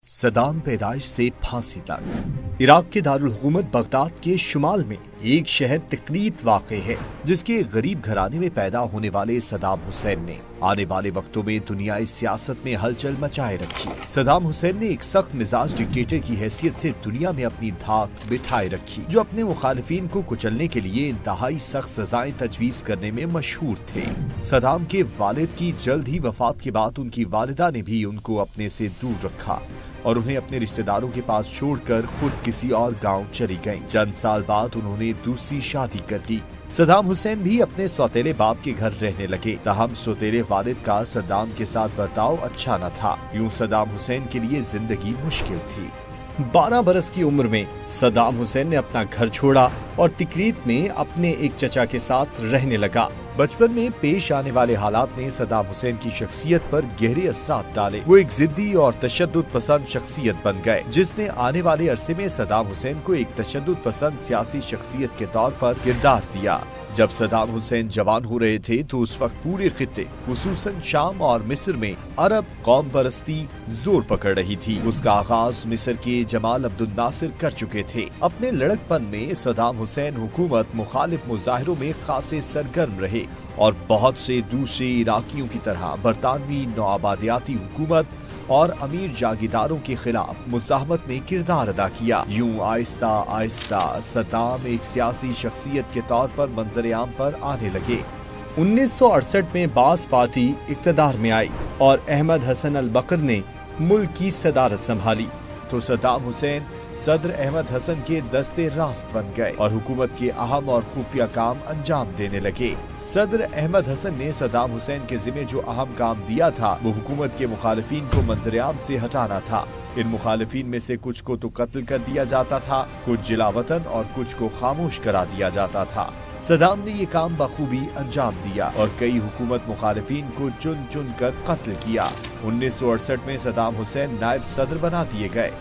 सदाम पैदाइश से फांसी तक। इराक के दारुल हुकूमत बगदाद के शुमाल में एक शहर तिकरीत वाक़ है, जिसके गरीब घराने में पैदा होने वाले सदाम हुसैन ने आने वाले वक्तों में दुनियाई सियासत में हलचल मचाए रखी। सदाम हुसैन ने एक सख्त मिजाज डिक्टेटर की हैसियत से दुनिया में अपनी धाक बिठाए रखी, जो अपने मुखालिफिन को कुचलने के लिए इंतहाई सख्त सजाएं तजवीज करने में मशहूर थे। सदाम के वालिद की जल्द ही वफात के बाद उनकी वालिदा ने भी उनको अपने से दूर रखा और उन्हें अपने रिश्तेदारों के पास छोड़कर खुद किसी और गांव चली गईं। चंद साल बाद उन्होंने दूसरी शादी कर ली। सदाम हुसैन भी अपने सौतेले बाप के घर रहने लगे। ताहम सौतेले वालिद का सदाम के साथ बर्ताव अच्छा न था। यूं सदाम हुसैन के लिए जिंदगी मुश्किल थी। 12 बरस की उम्र में सदाम हुसैन ने अपना घर छोड़ा और तिकरीत में अपने एक चचा के साथ रहने लगा। बचपन में पेश आने वाले हालात ने सदाम हुसैन की शख्सियत पर गहरे असरात डाले। वो एक जिद्दी और तशद्दुद पसंद शख्सियत बन गए, जिसने आने वाले अरसे में सदाम हुसैन को एक तशद्दुद पसंद सियासी शख्सियत के तौर पर किरदार दिया। जब सदाम हुसैन जवान हो रहे थे तो उस वक्त पूरे खित्ते खुसूसन शाम और मिस्र में अरब कौम परस्ती जोर पकड़ रही थी। उसका आगाज मिस्र के जमाल अब्दुल नासिर कर चुके थे। अपने लड़कपन में सदाम हुसैन हुकूमत मुखालिफ मुजाहिरों में खासे सरगर्म रहे और बहुत से दूसरे इराकियों की तरह बरतानवी नौआबादियाती हुकूमत और अमीर जागीरदारों के खिलाफ मुज़ाहमत में किरदार अदा किया। यूं आहिस्ता आहिस्ता सदाम एक सियासी शख्सियत के तौर पर मंजर-ए-आम पर आने लगे। 1968 में बास पार्टी इक़्तिदार में आई और अहमद हसन अल बकर ने मुल्क की सदारत संभाली तो सदाम हुसैन सदर अहमद हसन के दस्ते रास्त बन गए और हुकूमत के अहम और खुफिया काम अंजाम देने लगे। सदर अहमद हसन ने सदाम हुसैन के जिम्मे जो अहम काम दिया था वो हुकूमत के मुखालिफिन को मंजर-ए-आम से हटाना था। इन मुखालिफिन में से कुछ को तो कत्ल कर दिया जाता था, कुछ जिला वतन और कुछ को खामोश करा दिया जाता था। सदाम ने ये काम बखूबी अंजाम दिया और कई हुकूमत मुखालिफिन को चुन चुन कर कत्ल किया। 1968 में सदाम हुसैन नायब सदर बना दिए गए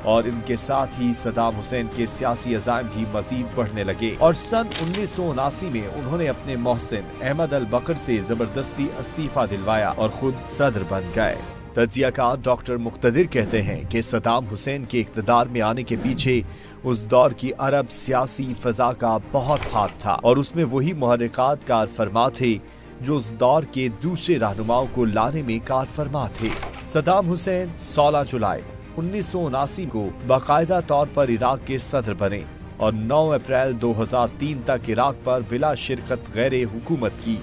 और इनके साथ ही सदाम हुसैन के सियासी अज़ाइम भी मजीद बढ़ने लगे और सन 1979 में उन्होंने अपने मोहसिन अहमद अल बकर से जबरदस्ती इस्तीफा दिलवाया और खुद सदर बन गए। तज्ज़ियाकार डॉक्टर मुख्तदिर कहते हैं कि सदाम हुसैन के इक़्तिदार में आने के पीछे उस दौर की अरब सियासी फजा का बहुत हाथ था और उसमें वही मुहर्रिकात कार फरमा थे जो उस दौर के दूसरे रहनुमाओं को लाने में कार फरमा थे। सदाम हुसैन 16 जुलाई 1979 को बाकायदा तौर पर इराक के सदर बने और 9 अप्रैल 2003 तक इराक पर बिला शिरकत गैर हुकूमत की।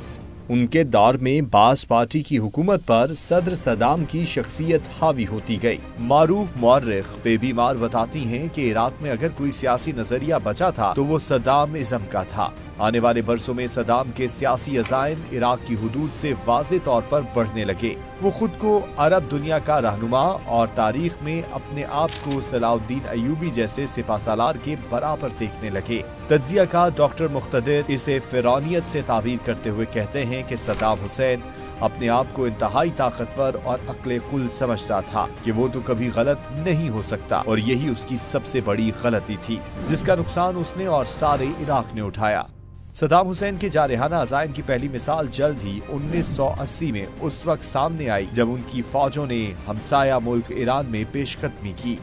उनके दौर में बास पार्टी की हुकूमत पर सदर सदाम की शख्सियत हावी होती गई। मारूफ मुअर्रिख बेबीमार बताती हैं कि इराक में अगर कोई सियासी नजरिया बचा था तो वो सदाम इज़्म का था। आने वाले बरसों में सदाम के सियासी अज़ाइम इराक की हुदूद से वाज़े तौर पर बढ़ने लगे। वो खुद को अरब दुनिया का रहनुमा और तारीख में अपने आप को सलाउद्दीन अय्यूबी जैसे सिपाहसालार के बराबर देखने लगे। तज्ज़ियाकार डॉक्टर मुख्तदिर इसे फ़िरौनियत से ताबीर करते हुए कहते हैं कि सदाम हुसैन अपने आप को इंतहाई ताकतवर और अक्ले कुल समझता था कि वो तो कभी गलत नहीं हो सकता और यही उसकी सबसे बड़ी गलती थी, जिसका नुकसान उसने और सारे इराक ने उठाया। सदाम हुसैन के जारहाना अज़ाइम की पहली मिसाल जल्द ही 1980 में उस वक्त सामने आई जब उनकी फौजों ने हमसाया मुल्क ईरान में पेशकदमी की।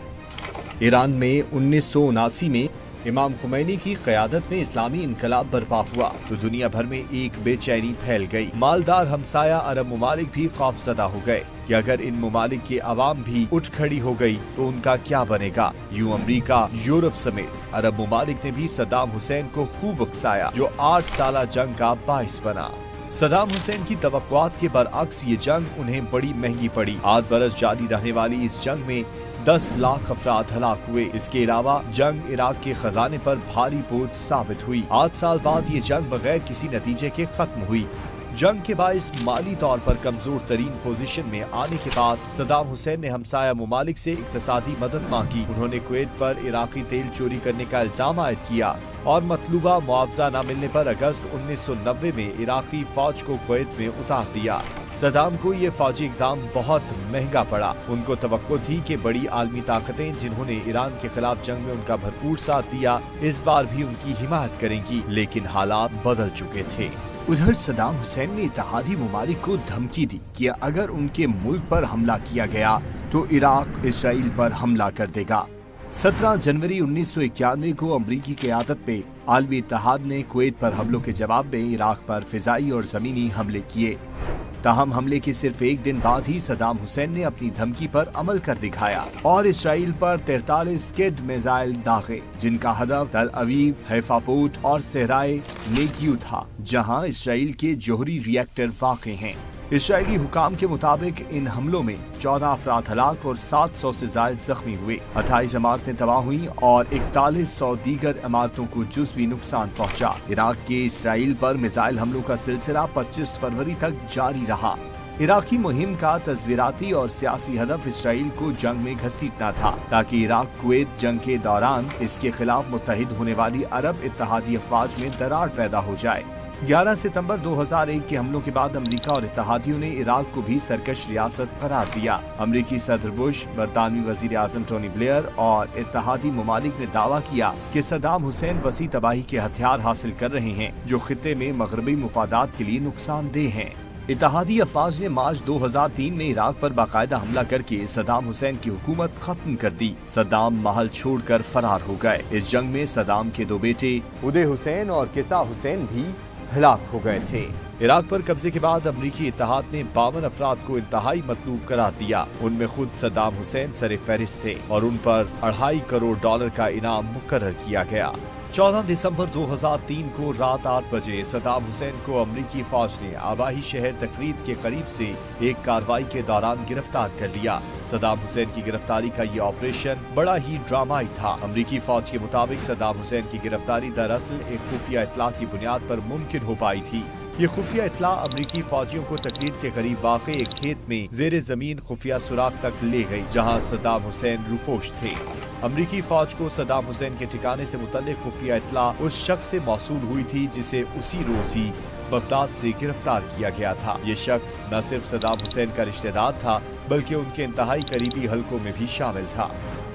ईरान में 1979 में इमाम खुमैनी की क़यादत में इस्लामी इनकलाब बर्पा हुआ तो दुनिया भर में एक बेचैनी फैल गई। मालदार हमसाया अरब ममालिक भी खौफज़दा हो गए कि अगर इन ममालिक की आवाम भी उठ खड़ी हो गई तो उनका क्या बनेगा। यूं अमरीका, यूरोप समेत अरब ममालिक ने भी सदाम हुसैन को खूब उकसाया, जो 8 साला जंग का बाइस बना। सदाम हुसैन की तवक्कुआत के बरअक्स ये जंग उन्हें बड़ी महंगी पड़ी। 8 बरस जारी रहने वाली इस जंग में 10 लाख अफराद हलाक हुए। इसके अलावा जंग इराक के खजाने पर भारी बोझ साबित हुई। 8 साल बाद ये जंग बगैर किसी नतीजे के खत्म हुई। जंग के बाइस माली तौर पर कमजोर तरीन पोजीशन में आने के बाद सदाम हुसैन ने हमसाया ममालिक से इक्तसादी मदद मांगी। उन्होंने कुवैत पर इराकी तेल चोरी करने का इल्जाम आयद किया और मतलूबा मुआवजा न मिलने पर अगस्त 1990 में इराकी फौज को कुवैत में उतार दिया। सदाम को ये फौजी इक़दाम बहुत महंगा पड़ा। उनको तवक्को थी कि बड़ी आलमी ताकतें जिन्होंने ईरान के खिलाफ जंग में उनका भरपूर साथ दिया इस बार भी उनकी हिमायत करेंगी, लेकिन हालात बदल चुके थे। उधर सदाम हुसैन ने इत्तेहादी ममालिक को धमकी दी कि अगर उनके मुल्क पर हमला किया गया तो इराक इसराइल पर हमला कर देगा। 17 जनवरी 1991 को अमरीकी क़यादत पे आलमी इत्तेहाद ने कुवैत पर हमलों के जवाब में इराक पर फिजाई और ज़मीनी हमले किए। ताहम हमले के सिर्फ एक दिन बाद ही सदाम हुसैन ने अपनी धमकी पर अमल कर दिखाया और इसराइल पर 43 स्किड मिसाइल दागे, जिनका हदफ तल अवीव, हैफा पोर्ट और सहराए नेगियू था, जहां इसराइल के जोहरी रिएक्टर वाक़े हैं। इसराइली हुकाम के मुताबिक इन हमलों में 14 अफराद हलाक और 700 से ज्यादा जख्मी हुए। 28 इमारतें तबाह हुई और 4100 दीगर इमारतों को जुज़वी नुकसान पहुंचा। इराक के इसराइल पर मिसाइल हमलों का सिलसिला 25 फरवरी तक जारी रहा। इराकी मुहिम का तस्वीराती और सियासी हदफ इसराइल को जंग में घसीटना था, ताकि इराक कुवैत जंग के दौरान इसके खिलाफ मुत्तहिद होने वाली अरब इत्तेहादी अफवाज में दरार पैदा हो जाए। 11 सितंबर 2001 के हमलों के बाद अमेरिका और इत्तेहादियों ने इराक को भी सरकश रियासत करार दिया। अमेरिकी सदर बुश, बरतानवी वजीर आजम टोनी ब्लेयर और इत्तेहादी ममालिक ने दावा किया कि सदाम हुसैन वसी तबाही के हथियार हासिल कर रहे हैं, जो खित्ते में मगरबी मुफादात के लिए नुकसानदेह हैं। इत्तेहादी अफवाज ने मार्च 2003 में इराक पर बाकायदा हमला करके सदाम हुसैन की हुकूमत खत्म कर दी। सदाम महल छोड़कर फरार हो गए। इस जंग में सदाम के 2 बेटे उदय हुसैन और किसा हुसैन भी हलाक हो गए थे। इराक पर कब्जे के बाद अमरीकी इत्तेहाद ने 52 अफराद को इंतहाई मतलूब करार दिया। उनमें खुद सदाम हुसैन सरे फहरिस्त थे और उन पर $2.5 करोड़ का इनाम मुकर्रर किया गया। 14 दिसंबर 2003 को रात 8 बजे सदाम हुसैन को अमरीकी फौज ने आबाही शहर तकरीद के करीब से एक कार्रवाई के दौरान गिरफ्तार कर लिया। सदाम हुसैन की गिरफ्तारी का ये ऑपरेशन बड़ा ही ड्रामाई था। अमरीकी फौज के मुताबिक सदाम हुसैन की गिरफ्तारी दरअसल एक खुफिया इत्तला की बुनियाद पर मुमकिन हो पाई थी। ये खुफिया इत्तला अमरीकी फौजियों को तकरीद के करीब वाक़े एक खेत में जेर जमीन खुफिया सुराग तक ले गई, जहां सदाम हुसैन रुपोश थे। अमरीकी फौज को सदाम हुसैन के ठिकाने से मुतल्लिक खुफिया इत्तला उस शख्स से मौसूल हुई थी जिसे उसी रोज ही बगदाद से गिरफ्तार किया गया था। ये शख्स न सिर्फ सदाम हुसैन का रिश्तेदार था, बल्कि उनके इंतहाई करीबी हलकों में भी शामिल था।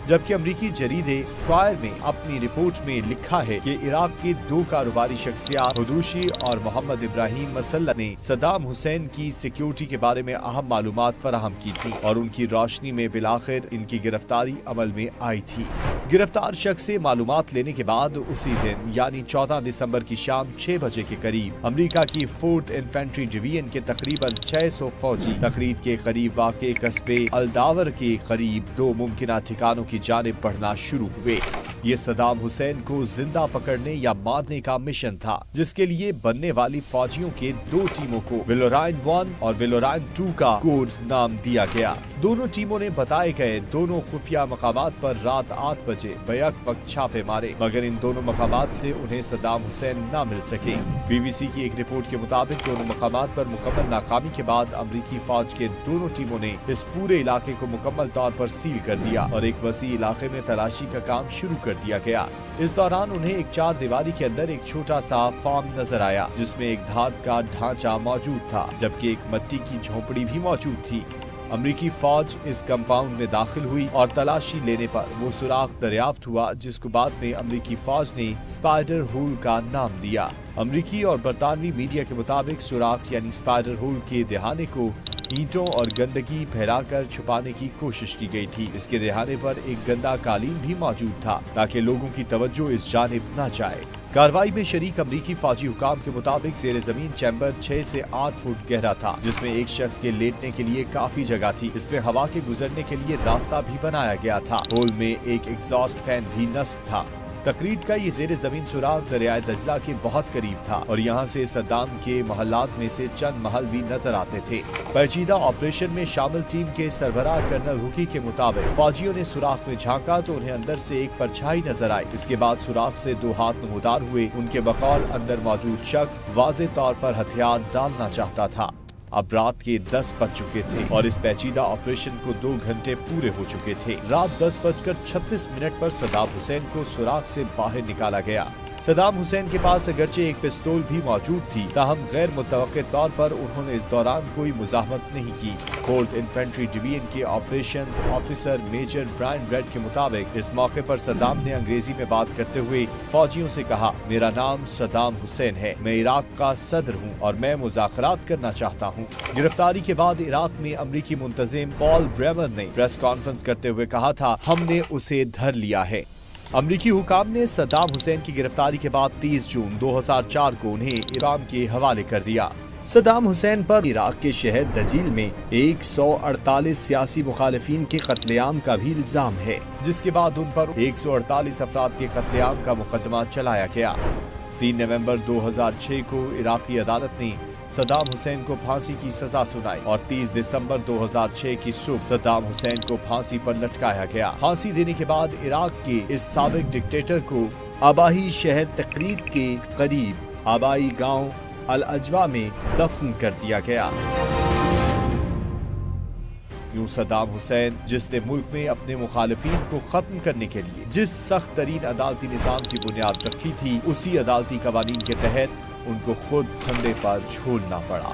जबकि अमरीकी जरीदे स्क्वायर ने अपनी रिपोर्ट में लिखा है कि इराक के 2 कारोबारी शख्सियात हुदूशी और मोहम्मद इब्राहिम मसल्ला ने सदाम हुसैन की सिक्योरिटी के बारे में अहम मालूमात फराहम की थी और उनकी रोशनी में बिलाखिर इनकी गिरफ्तारी अमल में आई थी। गिरफ्तार शख्स से मालूमात लेने के बाद उसी दिन यानी 14 दिसंबर की शाम 6 बजे के करीब अमेरिका की 4th इन्फेंट्री डिवीजन के तकरीबन 600 फौजी तकरीब के करीब वाक़े कस्बे अलदावर के करीब 2 मुमकिन ठिकानों की जानिब बढ़ना शुरू हुए। ये सदाम हुसैन को जिंदा पकड़ने या मारने का मिशन था, जिसके लिए बनने वाली फौजियों के 2 टीमों को विलोराइन 1 और विलोराइन 2 का कोड नाम दिया गया। दोनों टीमों ने बताए गए दोनों खुफिया मकामात पर रात 8 बजे बैक वक्त छापे मारे, मगर इन दोनों मकामात से उन्हें सदाम हुसैन न मिल सके। BBC की एक रिपोर्ट के मुताबिक दोनों मकामात पर मुकम्मल नाकामी के बाद अमरीकी फौज के दोनों टीमों ने इस पूरे इलाके को मुकम्मल तौर पर सील कर दिया और एक वसी इलाके में तलाशी का काम शुरू कर दिया गया। इस दौरान उन्हें एक 4 दीवारी के अंदर एक छोटा सा फार्म नजर आया, जिसमें एक धात का ढांचा मौजूद था, जबकि एक मिट्टी की झोपड़ी भी मौजूद थी। अमरीकी फौज इस कंपाउंड में दाखिल हुई और तलाशी लेने पर वो सुराख दरियाफ्त हुआ, जिसको बाद में अमरीकी फौज ने स्पाइडर होल का नाम दिया। अमरीकी और बरतानवी मीडिया के मुताबिक सुराख यानी स्पाइडर होल के दहाने को ईंटों और गंदगी फैलाकर छुपाने की कोशिश की गई थी। इसके दहाने पर एक गंदा कालीन भी मौजूद था, ताकि लोगों की तवज्जो इस जानिब न जाए। कार्रवाई में शरीक अमरीकी फौजी हुकाम के मुताबिक जेर जमीन चैम्बर 6 से 8 फुट गहरा था, जिसमें एक शख्स के लेटने के लिए काफी जगह थी। इसमें हवा के गुजरने के लिए रास्ता भी बनाया गया था। होल में एक एग्जॉस्ट फैन भी नस्ब था। तकरीब का ये जेर जमीन सुराग दरियाए दजला के बहुत करीब था और यहाँ से सद्दाम के महल्लात में से चंद महल भी नजर आते थे। पेचीदा ऑपरेशन में शामिल टीम के सरबराह कर्नल हुकी के मुताबिक फौजियों ने सुराख में झांका तो उन्हें अंदर से एक परछाई नजर आई। इसके बाद सुराख से 2 हाथ नमूदार हुए। उनके बकौल अंदर मौजूद शख्स वाज़े तौर पर हथियार डालना चाहता था। अब रात के 10 बज चुके थे और इस पेचीदा ऑपरेशन को 2 घंटे पूरे हो चुके थे। रात 10:36 पर सदाम हुसैन को सुराख से बाहर निकाला गया। सदाम हुसैन के पास अगरचे एक पिस्तौल भी मौजूद थी, ताहम गैर मुतवक्के तौर पर उन्होंने इस दौरान कोई मुज़ाहमत नहीं की। फोर्थ इन्फेंट्री डिवीजन के operations officer major Brian Reid के मुताबिक इस मौके पर सदाम ने अंग्रेजी में बात करते हुए फौजियों से कहा, मेरा नाम सदाम हुसैन है, मैं इराक का सदर हूँ और मैं मुज़ाकरात करना चाहता हूँ। गिरफ्तारी के बाद इराक में अमरीकी मुंतजिम पॉल ब्रेमर ने प्रेस कॉन्फ्रेंस करते हुए कहा था, हमने उसे धर लिया है। अमरीकी हुकाम ने सदाम हुसैन की गिरफ्तारी के बाद 30 जून 2004 को उन्हें इराक के हवाले कर दिया। सदाम हुसैन पर इराक के शहर दजील में 148 सियासी मुखालिफिन के कत्लेआम का भी इल्जाम है, जिसके बाद उन पर 148 अफराद के कत्लेआम का मुकदमा चलाया गया। 3 नवंबर 2006 को इराकी अदालत ने सदाम हुसैन को फांसी की सजा सुनाई और 30 दिसंबर 2006 की सुबह सदाम हुसैन को फांसी पर लटकाया गया। फांसी देने के बाद इराक के इस साबिक डिक्टेटर को आबाई शहर तकरीत के करीब आबाई गांव अल अजवा में दफन कर दिया गया। यूं सदाम हुसैन, जिसने मुल्क में अपने मुखालिफिन को खत्म करने के लिए जिस सख्त तरीन अदालती निज़ाम की बुनियाद रखी थी, उसी अदालती कवानीन के तहत उनको खुद फंदे पर झूलना पड़ा।